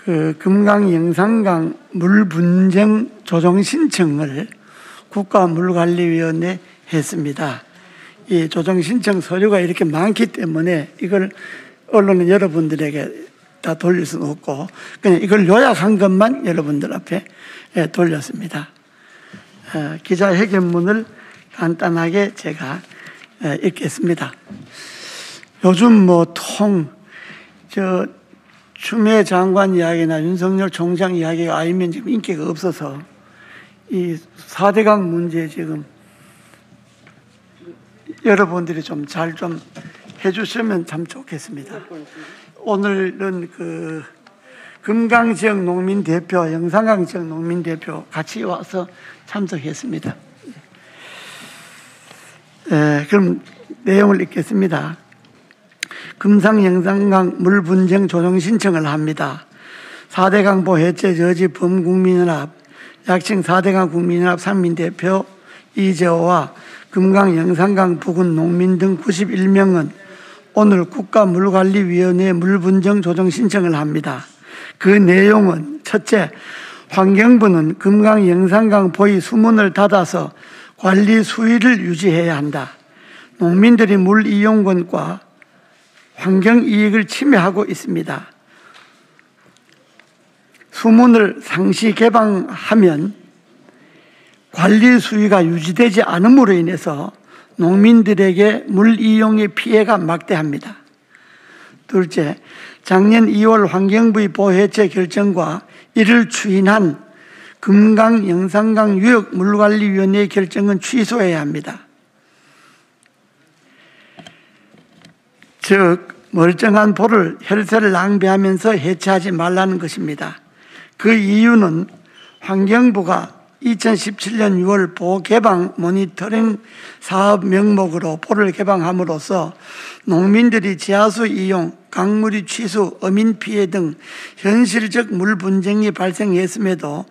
금강 영산강 물 분쟁 조정 신청을 국가물관리위원회에 했습니다. 이 조정 신청 서류가 이렇게 많기 때문에 이걸 언론은 여러분들에게 다 돌릴 수는 없고 그냥 이걸 요약한 것만 여러분들 앞에 돌렸습니다. 기자회견문을 간단하게 제가 읽겠습니다. 요즘 추미애 장관 이야기나 윤석열 총장 이야기가 아니면 지금 인기가 없어서 이 4대강 문제 지금 여러분들이 좀 잘 좀 해주시면 참 좋겠습니다. 오늘은 금강 지역 농민 대표, 영산강 지역 농민 대표 같이 와서 참석했습니다. 그럼 내용을 읽겠습니다. 금상 영산강 물 분쟁 조정 신청을 합니다. 4대강보 해체 저지 범국민연합, 약칭 4대강 국민연합 상민대표 이재호와 금강 영산강 부근 농민 등 91명은 오늘 국가물관리위원회에 물 분쟁 조정 신청을 합니다. 그 내용은 첫째, 환경부는 금강 영산강 보의 수문을 닫아서 관리 수위를 유지해야 한다. 농민들이 물 이용권과 환경 이익을 침해하고 있습니다. 수문을 상시 개방하면 관리 수위가 유지되지 않음으로 인해서 농민들에게 물 이용의 피해가 막대합니다. 둘째, 작년 2월 환경부의 보해체 결정과 이를 추인한 금강 영산강 유역 물관리위원회의 결정은 취소해야 합니다. 즉 멀쩡한 보를 혈세를 낭비하면서 해체하지 말라는 것입니다. 그 이유는 환경부가 2017년 6월 보 개방 모니터링 사업 명목으로 보를 개방함으로써 농민들이 지하수 이용, 강물이 취수, 어민 피해 등 현실적 물 분쟁이 발생했음에도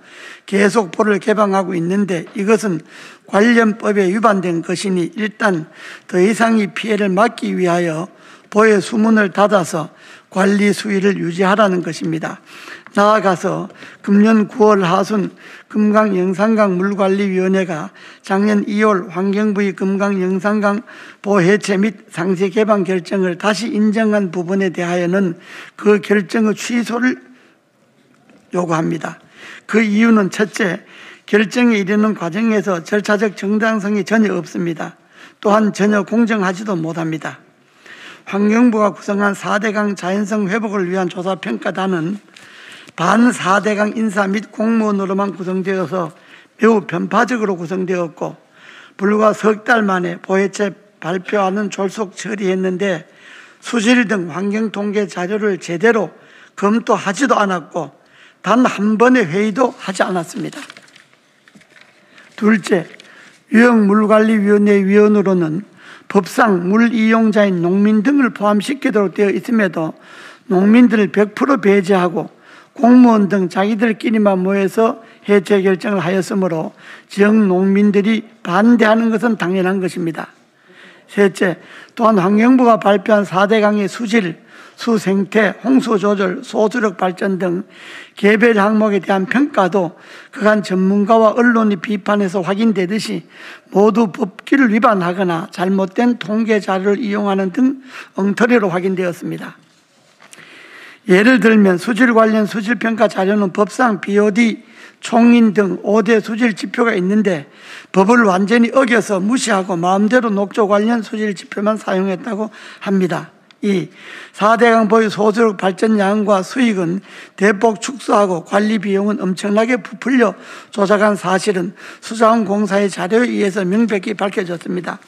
계속 보를 개방하고 있는데 이것은 관련법에 위반된 것이니 일단 더 이상의 피해를 막기 위하여 보의 수문을 닫아서 관리 수위를 유지하라는 것입니다. 나아가서 금년 9월 하순 금강 영산강 물관리위원회가 작년 2월 환경부의 금강 영산강 보해체 및 상시 개방 결정을 다시 인정한 부분에 대하여는 그 결정의 취소를 요구합니다. 그 이유는 첫째, 결정에 이르는 과정에서 절차적 정당성이 전혀 없습니다. 또한 전혀 공정하지도 못합니다. 환경부가 구성한 4대강 자연성 회복을 위한 조사평가단은 반 4대강 인사 및 공무원으로만 구성되어서 매우 편파적으로 구성되었고 불과 석 달 만에 보해체 발표하는 졸속 처리했는데 수질 등 환경통계 자료를 제대로 검토하지도 않았고 단 한 번의 회의도 하지 않았습니다. 둘째, 유역물관리위원회 위원으로는 법상 물 이용자인 농민 등을 포함시키도록 되어 있음에도 농민들을 100% 배제하고 공무원 등 자기들끼리만 모여서 해체 결정을 하였으므로 지역 농민들이 반대하는 것은 당연한 것입니다. 셋째, 또한 환경부가 발표한 4대강의 수질, 수생태, 홍수 조절, 소수력 발전 등 개별 항목에 대한 평가도 그간 전문가와 언론이 비판해서 확인되듯이 모두 법규를 위반하거나 잘못된 통계 자료를 이용하는 등 엉터리로 확인되었습니다. 예를 들면 수질 관련 수질평가 자료는 법상 BOD, 총인 등 5대 수질 지표가 있는데 법을 완전히 어겨서 무시하고 마음대로 녹조 관련 수질 지표만 사용했다고 합니다. 2. 4대강 보유 소수력 발전량과 수익은 대폭 축소하고 관리 비용은 엄청나게 부풀려 조작한 사실은 수자원공사의 자료에 의해서 명백히 밝혀졌습니다.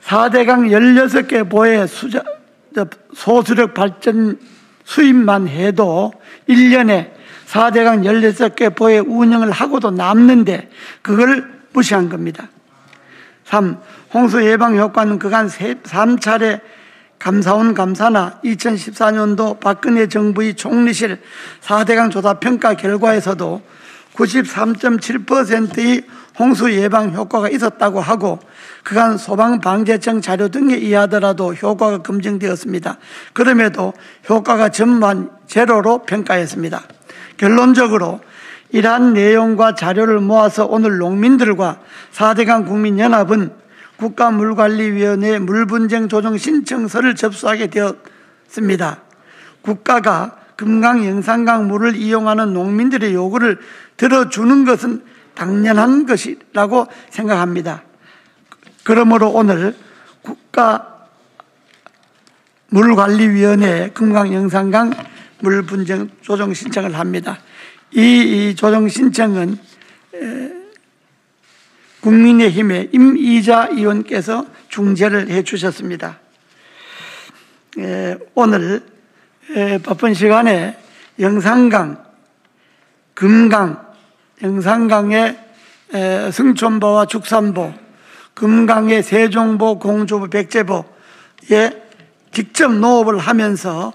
4대강 16개 보의 소수력 발전 수입만 해도 1년에 4대강 16개 보의 운영을 하고도 남는데 그걸 무시한 겁니다. 3. 홍수 예방 효과는 그간 3차례 감사원 감사나 2014년도 박근혜 정부의 총리실 4대강 조사 평가 결과에서도 93.7%의 홍수 예방 효과가 있었다고 하고 그간 소방방재청 자료 등에 의하더라도 효과가 검증되었습니다. 그럼에도 효과가 전반 제로로 평가했습니다. 결론적으로 이러한 내용과 자료를 모아서 오늘 농민들과 4대강 국민연합은 국가물관리위원회 물분쟁 조정 신청서를 접수하게 되었습니다. 국가가 금강 영산강 물을 이용하는 농민들의 요구를 들어주는 것은 당연한 것이라고 생각합니다. 그러므로 오늘 국가물관리위원회에 금강 영산강 물분쟁 조정 신청을 합니다. 이 조정 신청은 국민의힘의 임이자 의원께서 중재를 해 주셨습니다. 오늘 바쁜 시간에 영산강, 금강, 영산강의 승천보와 죽산보, 금강의 세종보, 공주보, 백제보에 직접 농업을 하면서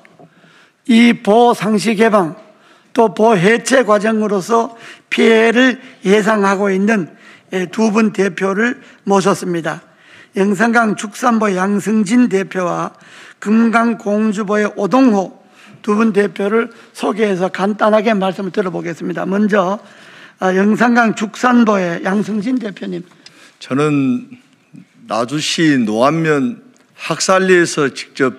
이 보호 상시 개방 또 보호 해체 과정으로서 피해를 예상하고 있는 두 분 대표를 모셨습니다. 영산강 죽산보 양승진 대표와 금강 공주보의 오동호 두 분 대표를 소개해서 간단하게 말씀을 들어보겠습니다. 먼저 영산강 죽산보의 양승진 대표님. 저는 나주시 노안면 학살리에서 직접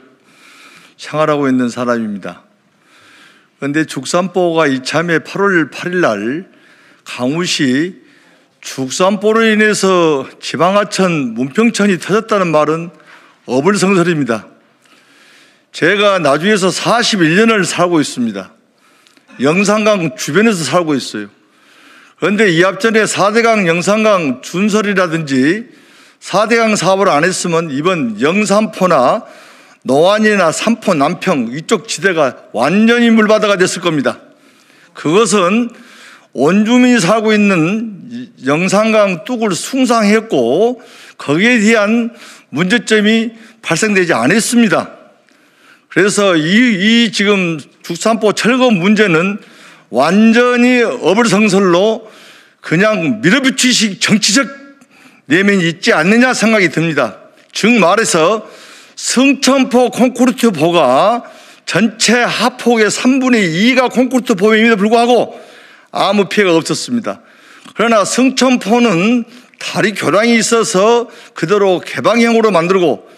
생활하고 있는 사람입니다. 그런데 죽산보가 이참에 8월 8일 날 강우시 죽산보로 인해서 지방하천 문평천이 터졌다는 말은 어불성설입니다. 제가 나주에서 41년을 살고 있습니다. 영산강 주변에서 살고 있어요. 그런데 이 앞전에 4대강 영산강 준설이라든지 4대강 사업을 안 했으면 이번 영산포나 노안이나 삼포, 남평 이쪽 지대가 완전히 물바다가 됐을 겁니다. 그것은 원주민이 살고 있는 영산강 뚝을 숭상했고 거기에 대한 문제점이 발생되지 않았습니다. 그래서 이 지금 죽산포 철거 문제는 완전히 어불성설로 그냥 밀어붙이식 정치적 내면이 있지 않느냐 생각이 듭니다. 즉 말해서 승천포 콘크리트 보가 전체 하폭의 3분의 2가 콘크리트 보임에도 불구하고 아무 피해가 없었습니다. 그러나 승천포는 다리 교량이 있어서 그대로 개방형으로 만들고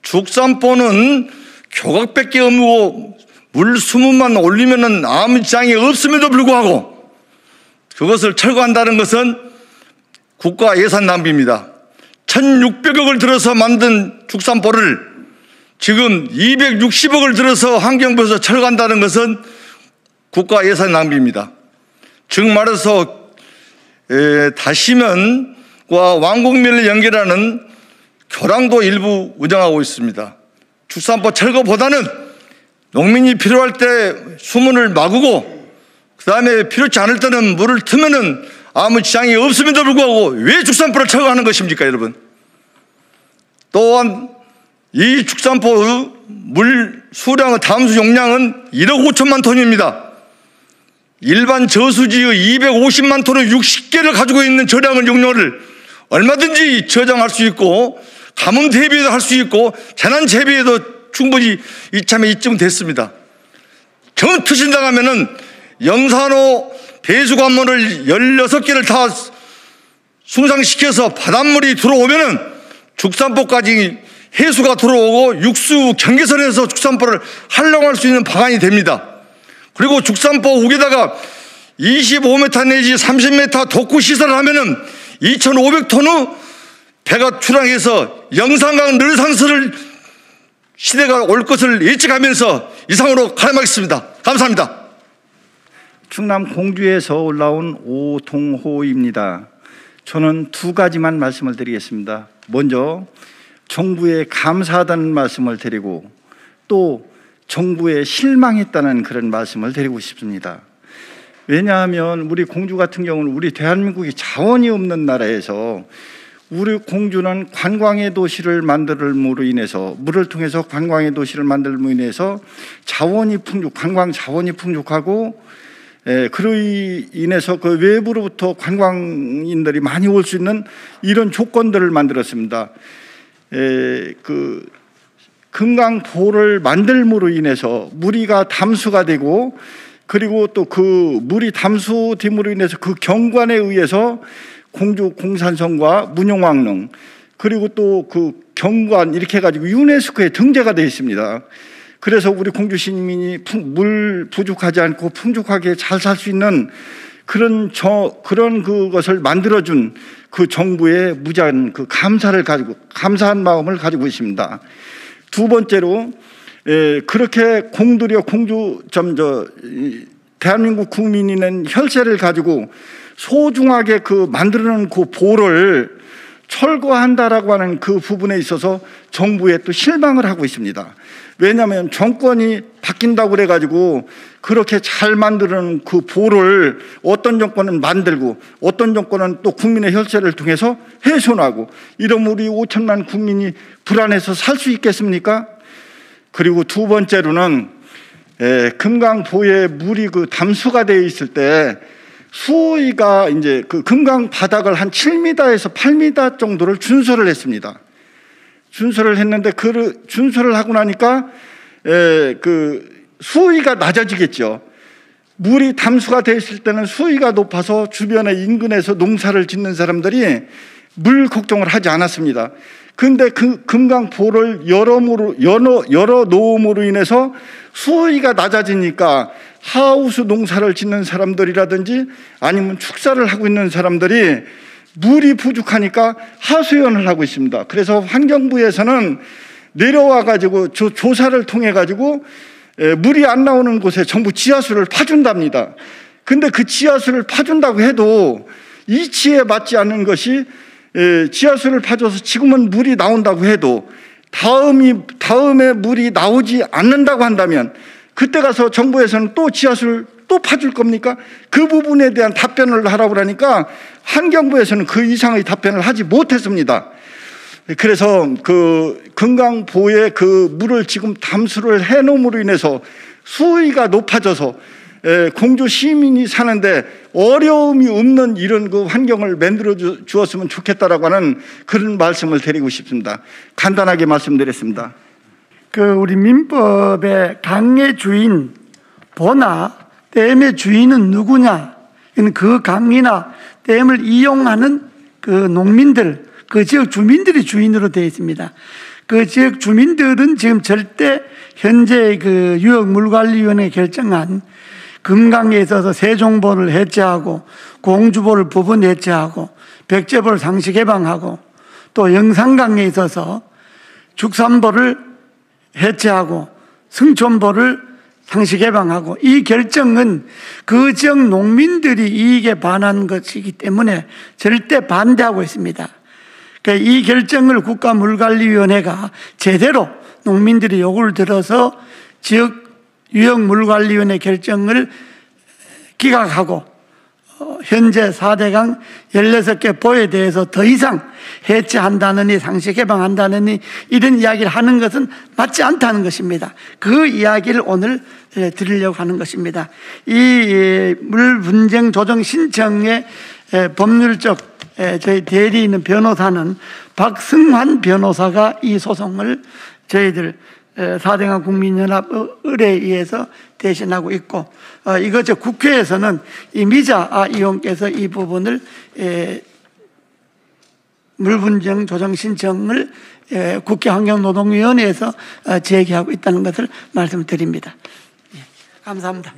죽산포는 교각밖에 없고 물 수문만 올리면은 아무 지장이 없음에도 불구하고 그것을 철거한다는 것은 국가 예산 낭비입니다. 1,600억을 들어서 만든 죽산포를 지금 260억을 들어서 환경부에서 철거한다는 것은 국가 예산 낭비입니다. 즉 말해서 다시면과 왕곡면을 연결하는 교량도 일부 운영하고 있습니다. 죽산포 철거보다는 농민이 필요할 때 수문을 막고 그 다음에 필요치 않을 때는 물을 트면은 아무 지장이 없음에도 불구하고 왜 죽산포를 철거하는 것입니까, 여러분? 또한 이 죽산포의 물 수량의 담수 용량은 1억 5천만 톤입니다. 일반 저수지의 250만 톤의 60개를 가지고 있는 저량의 용량을 얼마든지 저장할 수 있고 가뭄 대비에도 할 수 있고 재난 대비에도 충분히 이참에 이쯤 됐습니다. 정 투신당하면은 영산호 배수관문을 16개를 다 숭상시켜서 바닷물이 들어오면은 죽산포까지 해수가 들어오고 육수 경계선에서 죽산포를 활용할 수 있는 방안이 됩니다. 그리고 죽산포 욱에다가 25m 내지 30m 독구 시설을 하면은 2,500톤의 배가 출항해서 영산강 늘상설을 시대가 올 것을 예측하면서 이상으로 가름하겠습니다. 감사합니다. 충남 공주에서 올라온 오동호입니다. 저는 두 가지만 말씀을 드리겠습니다. 먼저 정부에 감사하다는 말씀을 드리고 또 정부에 실망했다는 그런 말씀을 드리고 싶습니다. 왜냐하면 우리 공주 같은 경우는 우리 대한민국이 자원이 없는 나라에서 우리 공주는 관광의 도시를 만들므로 인해서 물을 통해서 관광의 도시를 만들므로 인해서 관광 자원이 풍족하고 그로 인해서 그 외부로부터 관광인들이 많이 올 수 있는 이런 조건들을 만들었습니다. 그 금강보를 만들므로 인해서 물이가 담수가 되고, 그리고 또 그 물이 담수됨으로 인해서 그 경관에 의해서 공주 공산성과 문용왕릉, 그리고 또 그 경관 이렇게 해가지고 유네스코에 등재가 되어 있습니다. 그래서 우리 공주 시민이 물 부족하지 않고 풍족하게 잘 살 수 있는 그런 그것을 만들어준 그 정부의 무제한 그 감사한 마음을 가지고 있습니다. 두 번째로, 그렇게 공들여 대한민국 국민이 낸 혈세를 가지고 소중하게 그 만들어놓은 그 보를 철거한다라고 하는 그 부분에 있어서 정부에 또 실망을 하고 있습니다. 왜냐하면 정권이 바뀐다고 그래가지고 그렇게 잘 만드는 그 보를 어떤 정권은 만들고 어떤 정권은 또 국민의 혈세를 통해서 훼손하고, 이러면 우리 5천만 국민이 불안해서 살 수 있겠습니까? 그리고 두 번째로는 금강보에 물이 그 담수가 되어 있을 때 수위가 이제 그 금강 바닥을 한 7m에서 8m 정도를 준설을 했습니다. 준설을 했는데 그 준설을 하고 나니까 그 수위가 낮아지겠죠. 물이 담수가 되어 있을 때는 수위가 높아서 주변에 인근에서 농사를 짓는 사람들이 물 걱정을 하지 않았습니다. 그런데 그 금강보를 열어 놓음으로 인해서 수위가 낮아지니까 하우스 농사를 짓는 사람들이라든지 아니면 축사를 하고 있는 사람들이 물이 부족하니까 하수연을 하고 있습니다. 그래서 환경부에서는 내려와 가지고 조사를 통해 가지고 물이 안 나오는 곳에 전부 지하수를 파준답니다. 근데 그 지하수를 파준다고 해도 이치에 맞지 않는 것이, 지하수를 파줘서 지금은 물이 나온다고 해도 다음에 물이 나오지 않는다고 한다면 그때 가서 정부에서는 또 지하수를 또 파줄 겁니까? 그 부분에 대한 답변을 하라고 하니까 환경부에서는 그 이상의 답변을 하지 못했습니다. 그래서 그 금강보에 그 물을 지금 담수를 해놓음으로 인해서 수위가 높아져서 공주 시민이 사는데 어려움이 없는 이런 그 환경을 만들어 주었으면 좋겠다라고 하는 그런 말씀을 드리고 싶습니다. 간단하게 말씀드렸습니다. 그 우리 민법의 강의 주인 보나 댐의 주인은 누구냐? 그 강이나 댐을 이용하는 그 농민들, 그 지역 주민들이 주인으로 되어 있습니다. 그 지역 주민들은 지금 절대 현재 그 유역물관리위원회 결정한 금강에 있어서 세종보를 해체하고 공주보를 부분 해체하고 백제보를 상시 개방하고 또 영산강에 있어서 죽산보를 해체하고 승천보를 상시 개방하고, 이 결정은 그 지역 농민들이 이익에 반한 것이기 때문에 절대 반대하고 있습니다. 그러니까 이 결정을 국가물관리위원회가 제대로 농민들이 요구를 들어서 지역 유역물관리위원회 결정을 기각하고 현재 4대강 16개 보에 대해서 더 이상 해체한다느니 상시 개방한다느니 이런 이야기를 하는 것은 맞지 않다는 것입니다. 그 이야기를 오늘 드리려고 하는 것입니다. 이 물분쟁 조정 신청의 법률적 저희 대리에 있는 변호사는 박승환 변호사가 이 소송을 저희들 4대강 국민연합 의뢰에 의해서 대신하고 있고, 이거 국회에서는 이미자 의원께서 이 부분을 물분쟁 조정 신청을 국회 환경노동위원회에서 제기하고 있다는 것을 말씀드립니다. 감사합니다.